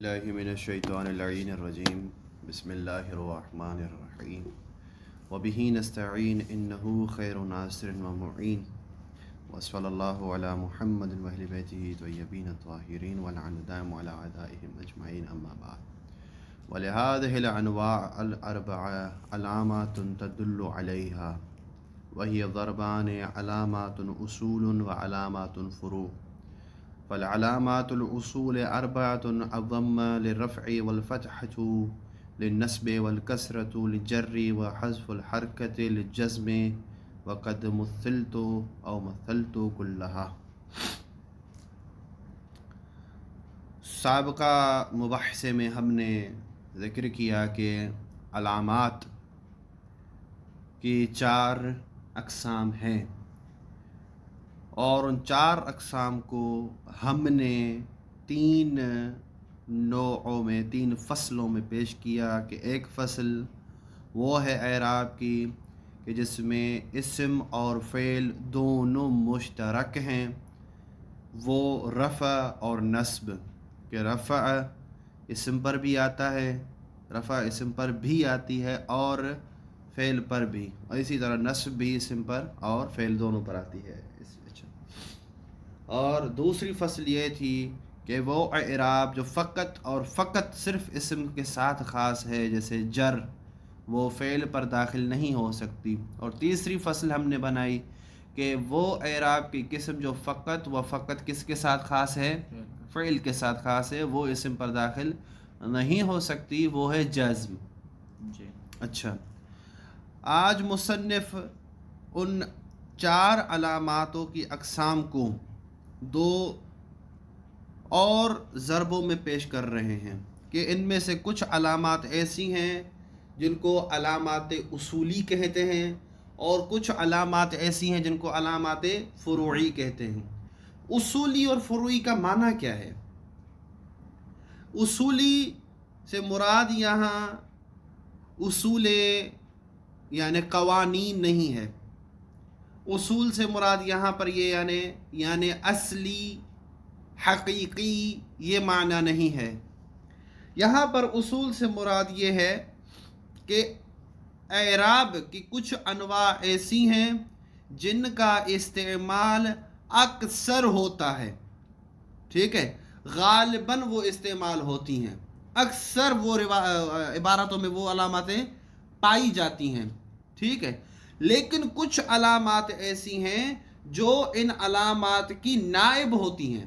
الله من الشيطان اللعين الرجيم بسم الله الرحمن الرحيم وبه نستعين إنه خير ناصر ومعين وصلى الله على محمد وأهل بيته طيبين الطاهرين ولعن دائم على أعدائهم أجمعين أما بعد ولهذه الأنواع الأربعة علامات تدل عليها وهي ضربان علامات أصول وعلامات فروع فالعلامات الأصول أربعة الضم للرفع والفتحة للنسب والكسرة للجر وحذف الحركة للجزم وقد مثلت أو مثلت كلها. سابقہ مباحثے میں ہم نے ذکر کیا کہ علامات کی 4 اقسام ہیں اور ان 4 اقسام کو ہم نے 3 نوعوں میں 3 فصلوں میں پیش کیا کہ ایک فصل وہ ہے اعراب کی کہ جس میں اسم اور فعل دونوں مشترک ہیں، وہ رفع اور نصب، کہ رفع اسم پر بھی آتا ہے، رفع اسم پر بھی آتی ہے اور فعل پر بھی، اور اسی طرح نصب بھی اسم پر اور فعل دونوں پر آتی ہے. اور دوسری فصل یہ تھی کہ وہ اعراب جو فقط اور فقط صرف اسم کے ساتھ خاص ہے، جیسے جر، وہ فعل پر داخل نہیں ہو سکتی. اور تیسری فصل ہم نے بنائی کہ وہ اعراب کی قسم جو فقط و فقط کس کے ساتھ خاص ہے، فعل کے ساتھ خاص ہے، وہ اسم پر داخل نہیں ہو سکتی، وہ ہے جزم. اچھا، آج مصنف ان 4 علاماتوں کی اقسام کو 2 اور ضربوں میں پیش کر رہے ہیں کہ ان میں سے کچھ علامات ایسی ہیں جن کو علامات اصولی کہتے ہیں اور کچھ علامات ایسی ہیں جن کو علامات فروعی کہتے ہیں. اصولی اور فروعی کا معنی کیا ہے؟ اصولی سے مراد یہاں اصول یعنی قوانین نہیں ہے. اصول سے مراد یہاں پر یہ یعنی اصلی، حقیقی، یہ معنی نہیں ہے. یہاں پر اصول سے مراد یہ ہے کہ اعراب کی کچھ انواع ایسی ہیں جن کا استعمال اکثر ہوتا ہے، ٹھیک ہے، غالباً وہ استعمال ہوتی ہیں، اکثر وہ عبارتوں میں وہ علاماتیں پائی جاتی ہیں، ٹھیک ہے. لیکن کچھ علامات ایسی ہیں جو ان علامات کی نائب ہوتی ہیں،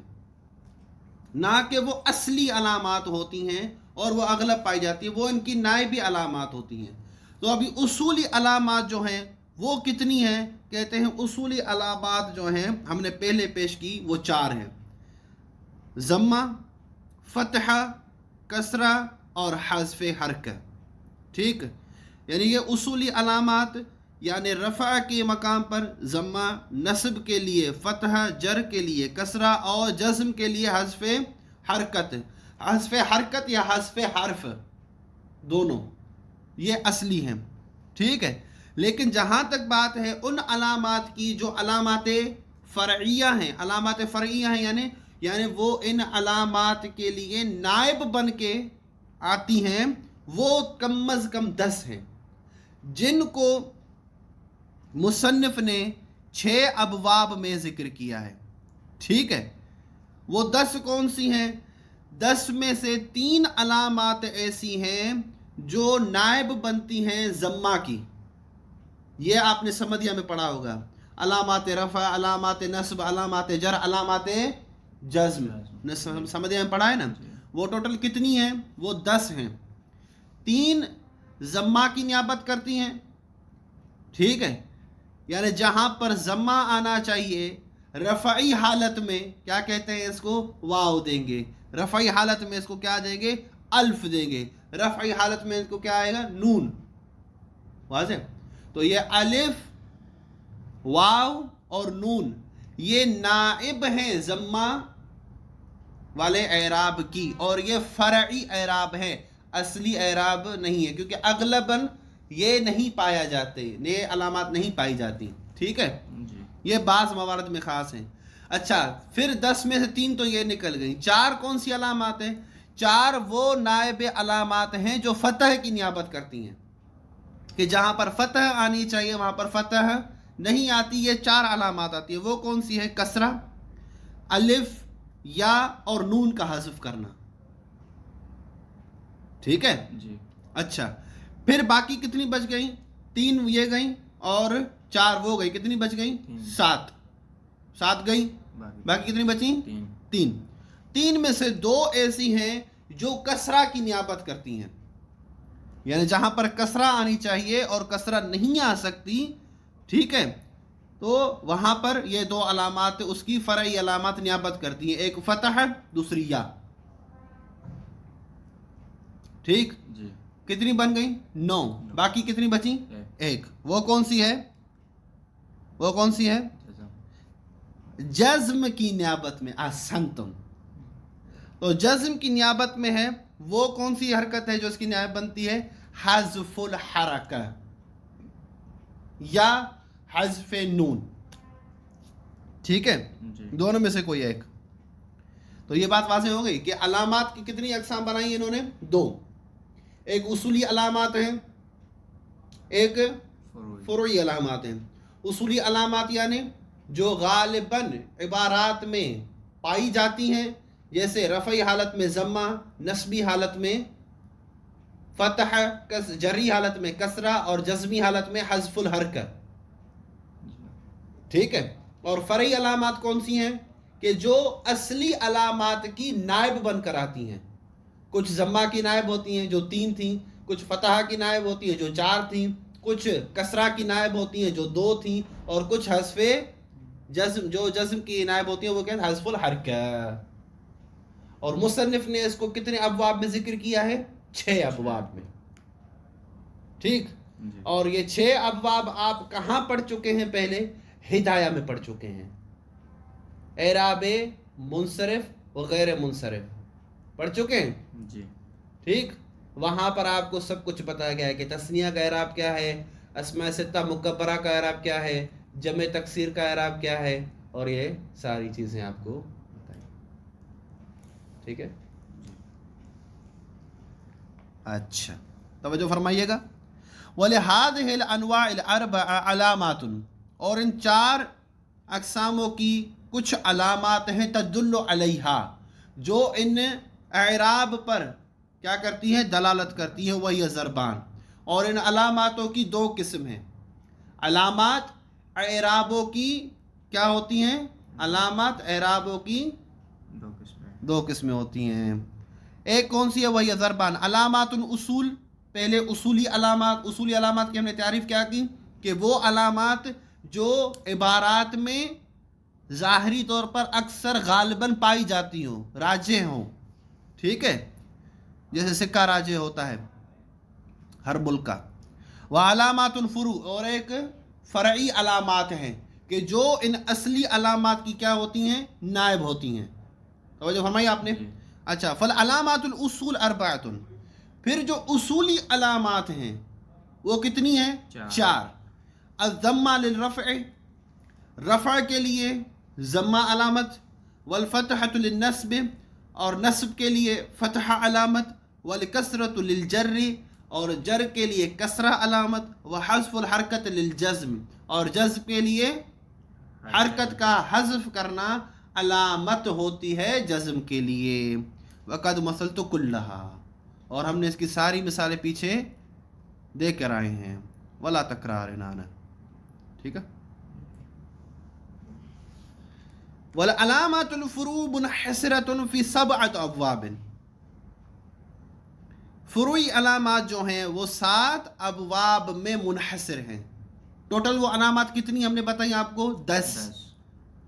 نہ کہ وہ اصلی علامات ہوتی ہیں اور وہ اغلب پائی جاتی ہیں، وہ ان کی نائبی علامات ہوتی ہیں. تو ابھی اصولی علامات جو ہیں وہ کتنی ہیں؟ کہتے ہیں اصولی علامات جو ہیں ہم نے پہلے پیش کی وہ 4 ہیں: ضمہ، فتحہ، کسرہ اور حذف حرکت. ٹھیک، یعنی یہ اصولی علامات، یعنی رفع کے مقام پر ضمہ، نصب کے لیے فتح، جر کے لیے کسرہ اور جزم کے لیے حذف حرکت. حذف حرکت یا حذف حرف دونوں یہ اصلی ہیں، ٹھیک ہے. لیکن جہاں تک بات ہے ان علامات کی جو علامات فرعیہ ہیں، علامات فرعیہ ہیں یعنی وہ ان علامات کے لیے نائب بن کے آتی ہیں، وہ کم از کم 10 ہیں، جن کو مصنف نے 6 ابواب میں ذکر کیا ہے. ٹھیک ہے، وہ 10 کون سی ہیں؟ 10 میں سے 3 علامات ایسی ہیں جو نائب بنتی ہیں ضمہ کی. یہ آپ نے سمدیہ میں پڑھا ہوگا، علامات رفع، علامات نصب، علامات جر، علامات جزم، سمدیہ میں پڑھا ہے نا. وہ ٹوٹل کتنی ہیں؟ وہ 10 ہیں. 3 ضمہ کی نیابت کرتی ہیں، ٹھیک ہے، یعنی جہاں پر ضمہ آنا چاہیے رفعی حالت میں کیا کہتے ہیں اس کو؟ واو دیں گے. رفعی حالت میں اس کو کیا دیں گے؟ الف دیں گے. رفعی حالت میں اس کو کیا آئے گا؟ نون. واضح؟ تو یہ الف، واو اور نون یہ نائب ہیں ضمہ والے اعراب کی، اور یہ فرعی اعراب ہے، اصلی اعراب نہیں ہے، کیونکہ اغلباً یہ نہیں پایا جاتے، یہ علامات نہیں پائی جاتی. ٹھیک ہے، یہ بعض موارد میں خاص ہیں. اچھا، پھر 10 میں سے 3 تو یہ نکل گئی. 4 کون سی علامات ہیں؟ 4 وہ نائب علامات ہیں جو فتح کی نیابت کرتی ہیں، کہ جہاں پر فتح آنی چاہیے وہاں پر فتح نہیں آتی. یہ 4 علامات آتی ہیں. وہ کون سی ہے؟ کسرہ، الف، یا اور نون کا حذف کرنا. ٹھیک ہے جی. اچھا، پھر باقی کتنی بچ گئیں؟ 3 یہ گئیں اور 4 وہ گئی. کتنی بچ گئیں؟ 7 گئیں. باقی کتنی بچیں؟ 3. 3 میں سے 2 ایسی ہیں جو کسرہ کی نیابت کرتی ہیں، یعنی جہاں پر کسرہ آنی چاہیے اور کسرہ نہیں آ سکتی. ٹھیک ہے، تو وہاں پر یہ 2 علامات اس کی فرعی علامات نیابت کرتی ہیں، ایک فتح، دوسری یا. ٹھیک، جی. کتنی بن گئی؟ 9. باقی کتنی بچیں؟ 1. وہ کون سی ہے؟ وہ کون سی ہے؟ جزم کی نیابت میں. احسنتم. تو جزم کی نیابت میں ہے. وہ کون سی حرکت ہے جو اس کی نیابت بنتی ہے؟ حذف الحرکہ یا حذف نون. ٹھیک ہے، دونوں میں سے کوئی ایک. تو یہ بات واضح ہو گئی کہ علامات کی کتنی اقسام بنائی انہوں نے؟ 2. ایک اصولی علامات ہیں، ایک فروعی علامات ہیں. اصولی علامات یعنی جو غالباً عبارات میں پائی جاتی ہیں، جیسے رفعی حالت میں ضمہ، نصبی حالت میں فتح، جری حالت میں کسرہ اور جزمی حالت میں حذف الحرکہ. ٹھیک ہے. اور فرعی علامات کون سی ہیں؟ کہ جو اصلی علامات کی نائب بن کر آتی ہیں. کچھ ضمہ کی نائب ہوتی ہیں جو 3 تھیں، کچھ فتح کی نائب ہوتی ہیں جو 4 تھیں، کچھ کسرہ کی نائب ہوتی ہیں جو 2 تھیں، اور کچھ حذف جزم، جو جزم کی نائب ہوتی ہیں وہ کہتے ہیں حذف الحرکہ. اور مصنف نے اس کو کتنے ابواب میں ذکر کیا ہے؟ 6 ابواب میں. ٹھیک. اور یہ 6 ابواب آپ کہاں پڑھ چکے ہیں؟ پہلے ہدایہ میں پڑھ چکے ہیں. اعراب منصرف و غیر منصرف پڑھ چکے ہیں. جی. ٹھیک، وہاں پر آپ کو سب کچھ بتایا گیا ہے کہ تثنیہ کا اعراب کیا ہے، اسماء ستہ مکبرہ کا اعراب کیا ہے، جمع تکسیر کا اعراب کیا ہے، اور یہ ساری چیزیں آپ کو بتائیں. ٹھیک ہے. اچھا، توجہ فرمائیے گا. وَلِهَذِهِ الْأَنْوَاعِ الْأَرْبَعَ عَلَامَاتٌ، اور ان 4 اقساموں کی کچھ علامات ہیں، تدل علیہا، جو ان اعراب پر کیا کرتی ہیں؟ دلالت کرتی ہیں. وہی ضربان. اور ان علاماتوں کی 2 قسم ہیں. علامات اعرابوں کی کیا ہوتی ہیں؟ علامات اعرابوں کی 2 قسمیں ہوتی ہیں. ایک کون سی ہے؟ وہی ضربان. علامات الاصول، پہلے اصولی علامات. اصولی علامات کی ہم نے تعریف کیا کی کہ وہ علامات جو عبارات میں ظاہری طور پر اکثر غالباً پائی جاتی ہوں، راجح ہوں. ٹھیک ہے، جیسے سکہ راجح ہوتا ہے ہر ملک کا. وعلامات الفروع، اور ایک فرعی علامات ہیں کہ جو ان اصلی علامات کی کیا ہوتی ہیں؟ نائب ہوتی ہیں. توجہ فرمائی آپ نے. اچھا، فالعلامات الاصول 4. پھر جو اصولی علامات ہیں وہ کتنی ہیں؟ 4. الضمہ للرفع، رفع کے لیے ضمہ علامت، والفتحۃ للنصب، اور نصب کے لیے فتحہ علامت، والکسرۃ للجر، اور جر کے لیے کسرہ علامت، وحذف الحرکت للجزم، اور جزم کے لیے حرکت کا حذف کرنا علامت ہوتی ہے جزم کے لیے. وقد مثلت کلہا، اور ہم نے اس کی ساری مثالیں پیچھے دے کر آئے ہیں. ولا تکرار نانا. ٹھیک ہے. والعلامات الفروع منحصرة في 7 ابواب. فروعی علامات جو ہیں وہ 7 ابواب میں منحصر ہیں. ٹوٹل وہ علامات کتنی ہم نے بتائی آپ کو؟ 10.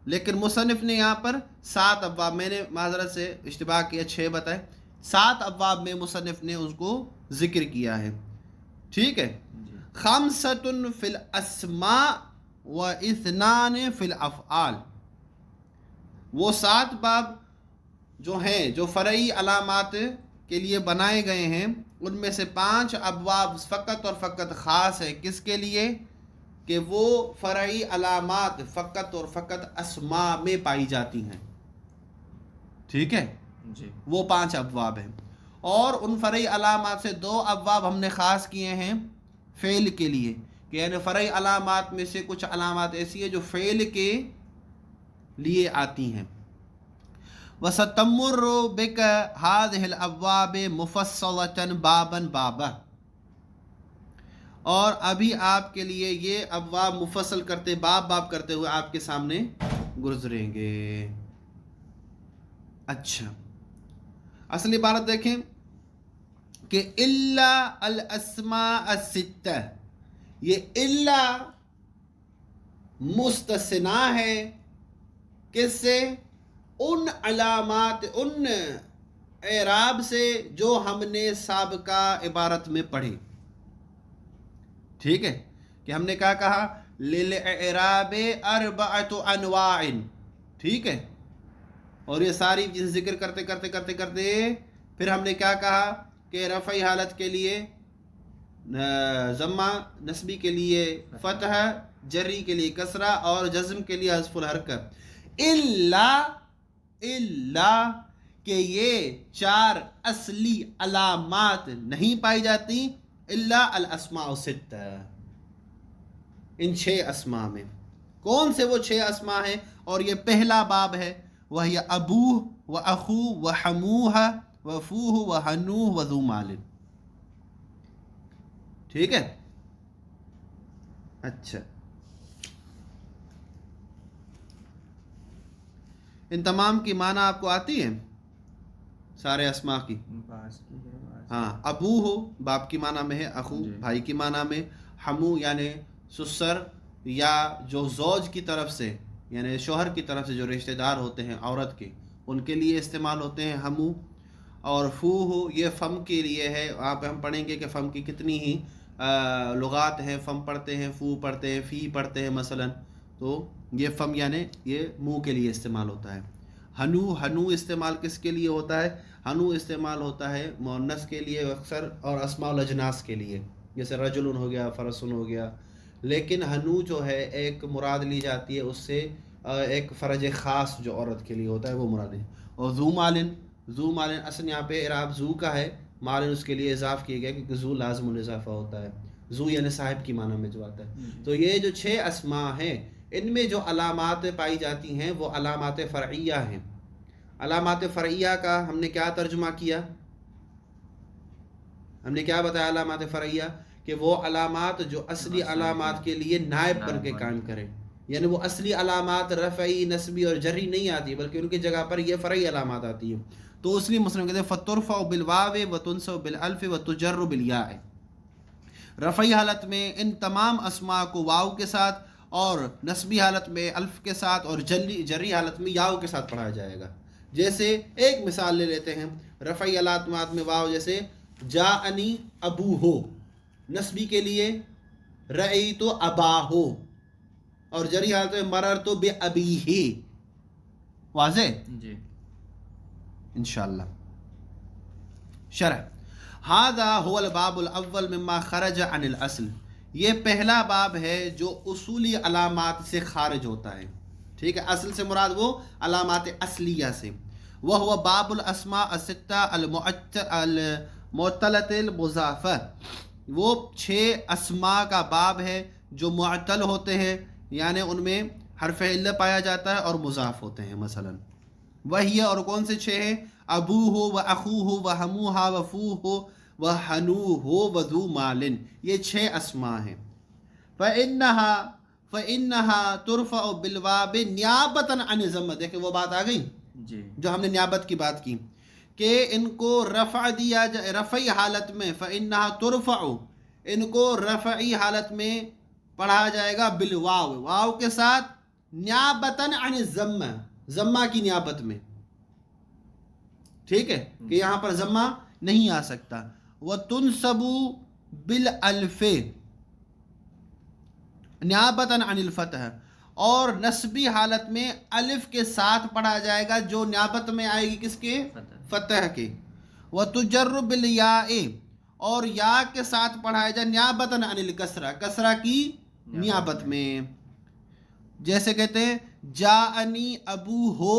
لیکن مصنف نے یہاں پر 7 ابواب، میں نے معذرت سے اشتباہ کیا، 6 بتائے، 7 ابواب میں مصنف نے اس کو ذکر کیا ہے. ٹھیک ہے. 5 فی الاسماء و 2 فی الافعال. وہ 7 باب جو ہیں جو فرعی علامات کے لیے بنائے گئے ہیں، ان میں سے 5 ابواب فقط اور فقط خاص ہے. کس کے لیے؟ کہ وہ فرعی علامات فقط اور فقط اسماء میں پائی جاتی ہیں. ٹھیک ہے. جی وہ 5 ابواب ہیں، اور ان فرعی علامات سے 2 ابواب ہم نے خاص کیے ہیں فعل کے لیے، کہ یعنی فرعی علامات میں سے کچھ علامات ایسی ہیں جو فعل کے لیے آتی ہیں۔ وَسَتَمُرُّ بِكَ هَذِهِ الْأَبْوَابِ مُفَصَّلَةً بَابًا بَابًا، اور ابھی آپ کے لیے یہ ابواب مفصل کرتے باب باب کرتے ہوئے آپ کے سامنے گزریں گے۔ اچھا، اصل عبارت دیکھیں کہ الا الاسماء الستہ، یہ الا مستثنا ہے کس سے؟ ان علامات، ان اعراب سے جو ہم نے سابقہ عبارت میں پڑھی، ٹھیک ہے، کہ ہم نے کیا کہا؟ لِلْإِعْرَابِ أَرْبَعَةُ أَنْوَاعٍ، ٹھیک ہے، اور یہ ساری چیز ذکر کرتے کرتے کرتے کرتے پھر ہم نے کیا کہا کہ رفعی حالت کے لیے ضمہ، نصبی کے لیے فتح، جری کے لیے کسرہ، اور جزم کے لیے حذف الحرکت، الا کہ یہ 4 اصلی علامات نہیں پائی جاتی الا الاسماء الستہ، ان 6 اسماء میں۔ کون سے وہ 6 اسماء ہیں؟ اور یہ پہلا باب ہے، وہی ابوہ و اخوہ و حموہ و فوہ و حنوہ و ذو مال، ٹھیک ہے۔ اچھا، ان تمام کی معنی آپ کو آتی ہے؟ سارے اسماء کی؟ ہاں، ابو ہو باپ کی معنی میں ہے، اخو بھائی کی معنی میں، حمو یعنی سسر یا جو زوج کی طرف سے یعنی شوہر کی طرف سے جو رشتہ دار ہوتے ہیں عورت کے، ان کے لیے استعمال ہوتے ہیں حمو، اور فو ہو یہ فم کے لیے ہے۔ وہاں پہ ہم پڑھیں گے کہ فم کی کتنی ہی لغات ہیں، فم پڑھتے ہیں، فو پڑھتے ہیں، فی پڑھتے ہیں مثلا، تو یہ فم یعنی یہ منہ کے لیے استعمال ہوتا ہے۔ ہنو استعمال کس کے لیے ہوتا ہے؟ ہنو استعمال ہوتا ہے مؤنث کے لیے اکثر، اور اسماء الاجناس کے لیے، جیسے رجل ہو گیا، فرسن ہو گیا، لیکن ہنو جو ہے ایک مراد لی جاتی ہے اس سے ایک فرج خاص جو عورت کے لیے ہوتا ہے وہ مراد ہے۔ اور ذو مالن اصل یہاں پہ اعراب ذو کا ہے، مالن اس کے لیے اضاف کیا گیا کیونکہ ذو لازم الاضافہ ہوتا ہے، ذو یعنی صاحب کی معنی میں جو آتا ہے۔ تو یہ جو 6 اسماء ہیں ان میں جو علامات پائی جاتی ہیں وہ علامات فرعیہ ہیں۔ علامات فرعیہ کا ہم نے کیا ترجمہ کیا؟ ہم نے کیا بتایا علامات فرعیہ؟ کہ وہ علامات جو اصلی علامات کے لیے نائب بن کے قائم کریں، یعنی وہ اصلی علامات رفعی، نصبی اور جری نہیں آتی بلکہ ان کی جگہ پر یہ فرعی علامات آتی ہیں۔ تو اس لیے مسلم کہتے ہیں فَتُرْفَعُ بِالْوَاوِ وَتُنْصَبُ بِالْأَلْفِ وَتُجَرُّ بِالْيَاءِ، رفعی حالت میں ان تمام اسماء کو واو کے ساتھ، اور نصبی حالت میں الف کے ساتھ، اور جری حالت میں یاؤ کے ساتھ پڑھا جائے گا۔ جیسے ایک مثال لے لیتے ہیں رفعی علامات میں واو، جیسے جاءنی ابو ہو، نصبی کے لیے رأیت اباہ، اور جری حالت میں مررت بأبیہ۔ واضح؟ جی انشاءاللہ۔ شرح ھذا هو الباب الاول مما خرج عن الاصل، یہ پہلا باب ہے جو اصولی علامات سے خارج ہوتا ہے، ٹھیک ہے، اصل سے مراد وہ علامات اصلیہ سے۔ وهو باب الاسماء الستہ المعتلۃ المضافہ، وہ 6 اسماء کا باب ہے جو معتل ہوتے ہیں، یعنی ان میں حرف علت پایا جاتا ہے اور مضاف ہوتے ہیں مثلا۔ وہی اور کون سے 6 ہیں؟ ابوہ و اخوہ و حموہ و فوہ و حنوہ و ذو مال، یہ 6 اسماء ہیں۔ فَإِنَّهَا تُرْفَعُ بِالْوَاوِ نِیَابَةً عَنِ الضَّمَّةِ، دیکھیں وہ بات آ گئی جی جو ہم نے نیابت کی بات کی، کہ ان کو رفع دیا جائے رفعی حالت میں، فَإِنَّهَا تُرْفَعُ، ان کو رفعی حالت میں پڑھا جائے گا بالواو، واو کے ساتھ، نیابتاً عن الضمہ، ضمہ کی نیابت میں، ٹھیک ہے، کہ یہاں پر ضمہ نہیں آ سکتا۔ وَتُنْصَبُ بِالْأَلْفِ نیابتاً عن الفتح، اور نصبی حالت میں الف کے ساتھ پڑھا جائے گا جو نیابت میں آئے گی کس کے؟ فتح کے۔ وَتُجَرُّ بِالْيَاءِ، اور یا کے ساتھ پڑھایا جائے نیابتاً عن الکسرہ، کسرہ کی نیابت میں، جیسے کہتے ہیں جاءنی ابو ہو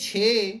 6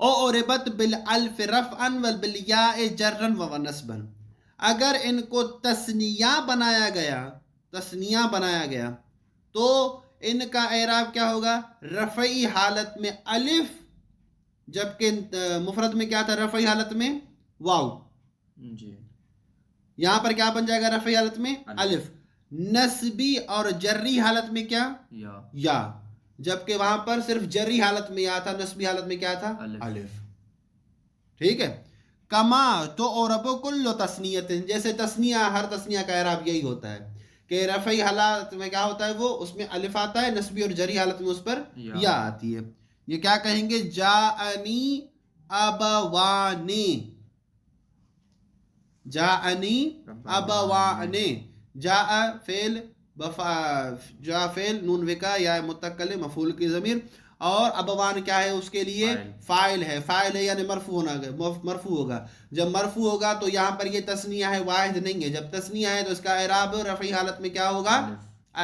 اُعربت بالالف رفعا والبالیاء جرا ونصبا، اگر ان کو تثنیہ بنایا گیا تو ان کا اعراب کیا ہوگا؟ رفعی حالت میں الف، جبکہ مفرد میں کیا تھا؟ رفعی حالت میں واو. جی یہاں پر کیا بن جائے گا؟ رفعی حالت میں الف. نصبی اور جری حالت میں کیا؟ یا. جبکہ وہاں پر صرف جری حالت میں یا تھا، نصبی حالت میں کیا تھا؟ الف. ٹھیک ہے. کما تو اعرب کل تثنیت، جیسے تثنیہ، ہر تثنیہ کا اعراب یہی ہوتا ہے کہ رفعی حالت میں کیا ہوتا ہے؟ وہ اس میں الف آتا ہے، نصبی اور جری حالت میں اس پر یا آتی ہے. یہ کیا کہیں گے؟ جاءنی ابوانے، جاءنی ابوانے. جاء فعل، جاء فعل، نون وکا یا متکلم مفعول کی ضمیر، اور ابوان کیا ہے اس کے لیے؟ فاعل ہے. فاعل ہے یعنی مرفوع ہوگا. جب مرفوع ہوگا تو یہاں پر یہ تثنیہ ہے، واحد نہیں ہے. جب تثنیہ ہے تو اس کا اعراب رفعی حالت میں کیا ہوگا؟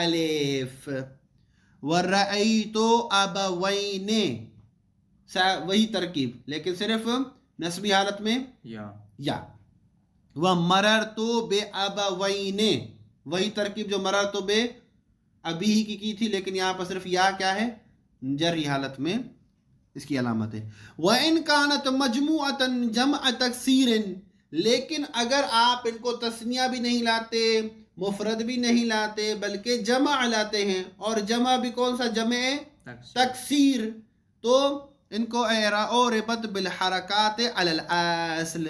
الف. وَرَأَيْتُ أَبَوَيْنِ، وہی ترکیب لیکن صرف نصبی حالت میں یا. وَمَرَرْتُ بِأَبَوَيْنِ، وہی ترکیب جو مررت بِأَبِيهِ کی تھی، لیکن یہاں پر صرف یا کیا ہے؟ جری حالت میں اس کی علامت ہے. وَإِنْ كَانَتْ مَجْمُوعَةً جَمْعَ تَكْسِيرٍ، لیکن اگر آپ ان کو تثنیہ بھی نہیں لاتے، مفرد بھی نہیں لاتے، بلکہ جمع لاتے ہیں، اور جمع بھی کون سا؟ جمع تکسیر، تو ان کو اعربت بالحرکات علی الاصل،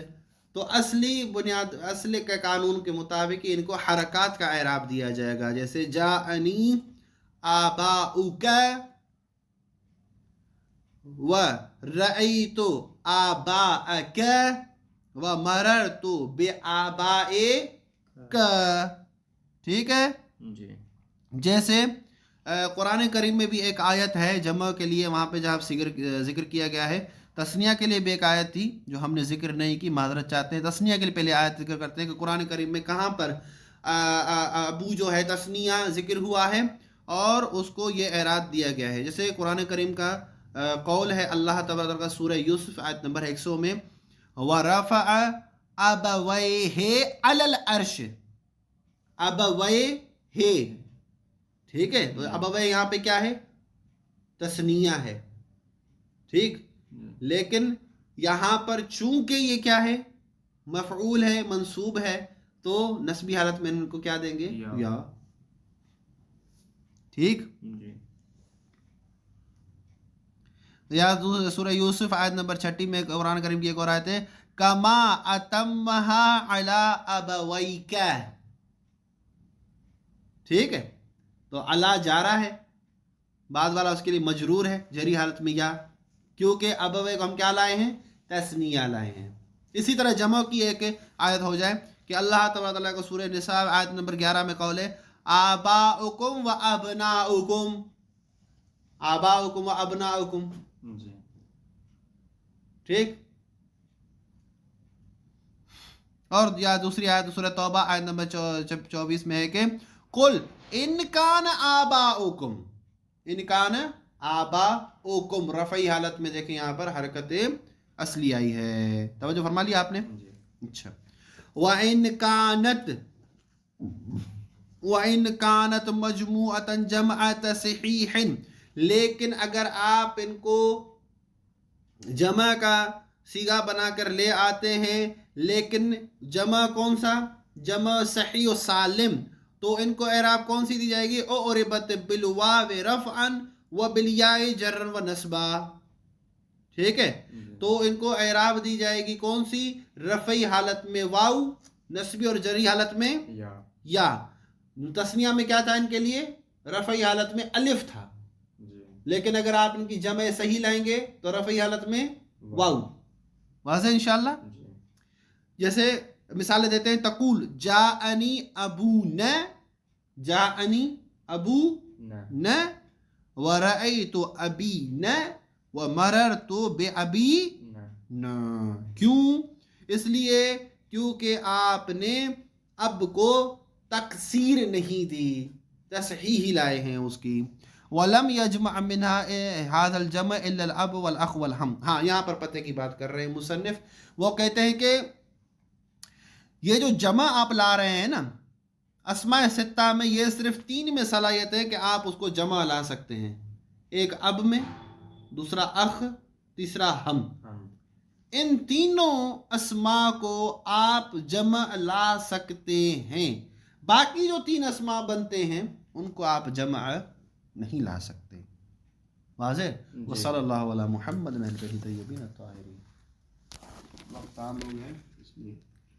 تو اصلی بنیاد، اصل کے قانون کے مطابق ان کو حرکات کا اعراب دیا جائے گا. جیسے جاءنی آباؤک وَرَأَيْتُ آبَاءَكَ وَمَرَرْتُ بِآبَائِكَ. ٹھیک ہے. جیسے قرآن کریم میں بھی ایک آیت ہے جمع کے لیے، وہاں پہ جہاں ذکر کیا گیا ہے. تثنیہ کے لیے بھی ایک آیت تھی جو ہم نے ذکر نہیں کی، معذرت چاہتے ہیں. تثنیہ کے لیے پہلے آیت ذکر کرتے ہیں کہ قرآن کریم میں کہاں پر ابو جو ہے تثنیہ ذکر ہوا ہے اور اس کو یہ اعراب دیا گیا ہے. جیسے قرآن کریم کا قول ہے اللہ تبارک کا سورہ یوسف آیت نمبر 100 میں، وَرَفَعَ أَبَوَيْهِ عَلَى الْعَرْشِ. ابویہ، ٹھیک ہے. تو ابویہ یہاں پہ کیا ہے؟ تثنیہ ہے. ٹھیک. لیکن یہاں پر چونکہ یہ کیا ہے؟ مفعول ہے، منصوب ہے، تو نصبی حالت میں ان کو کیا دیں گے؟ یا. ٹھیک. یا سورہ یوسف آیت نمبر 36 میں قرآن کریم کی ایک اور آیت ہے، کما اتمہا علی ابویک. ٹھیک ہے. تو علا جارہ ہے، بعد والا اس کے لیے مجرور ہے جری حالت میں یا، کیونکہ ابوے کو ہم کیا لائے ہیں؟ تثنیہ لائے ہیں. اسی طرح جمع کی ایک آیت ہو جائے کہ اللہ تبارک تعالیٰ کو سورہ نساء آیت نمبر 11 میں قول ہے، آباؤکم و ابناؤکم، آباؤکم و ابناؤکم. ٹھیک. اور یا دوسری آیت سورہ توبہ آیت نمبر 24 میں ہے کہ قل ان کان آباؤکم، ان کان آباؤکم، رفعی حالت میں دیکھیں یہاں پر حرکت اصلی آئی ہے. توجہ فرما لیا آپ نے؟ اچھا. وَإِنْ كَانَتْ مَجْمُوعَةً جَمْعَ تَصْحِيحٍ، لیکن اگر آپ ان کو جمع کا صیغہ بنا کر لے آتے ہیں، لیکن جمع کون سا؟ جمع صحیح و سالم، تو ان کو اعراب کون سی دی جائے گی؟ اُعربت بالواو رفعا وبالیاء جرا ونصبا. ٹھیک ہے. تو ان کو اعراب دی جائے گی کون سی؟ رفعی حالت میں واو، نصبی اور جری حالت میں یا. تثنیہ میں کیا تھا ان کے لیے؟ رفعی حالت میں الف تھا. لیکن اگر آپ ان کی جمع صحیح لائیں گے تو رفعی حالت میں واو. واضح انشاءاللہ. جیسے مثالیں دیتے ہیں، تقول جاءنی ابونا، جاءنی ابونا ورأیت ابینا ومررت بابینا. کیوں؟ اس لیے کیونکہ آپ نے اب کو تکسیر نہیں دی، تصحیح لائے ہیں اس کی. ولم یجمع منها هذا الجمع الا الاب والاخ والحم. ہاں یہاں پر پتے کی بات کر رہے ہیں مصنف. وہ کہتے ہیں کہ یہ جو جمع آپ لا رہے ہیں نا اسماء ستہ میں، یہ صرف 3 میں صلاحیت ہے کہ آپ اس کو جمع لا سکتے ہیں. ایک اب میں، دوسرا اخ، تیسرا ہم. ان تینوں اسماء کو آپ جمع لا سکتے ہیں. باقی جو 3 اسماء بنتے ہیں ان کو آپ جمع نہیں لا سکتے. واضح؟ وصلی اللہ علی محمد طیبین الطاہرین. وقت عام ہو گئے اس لیے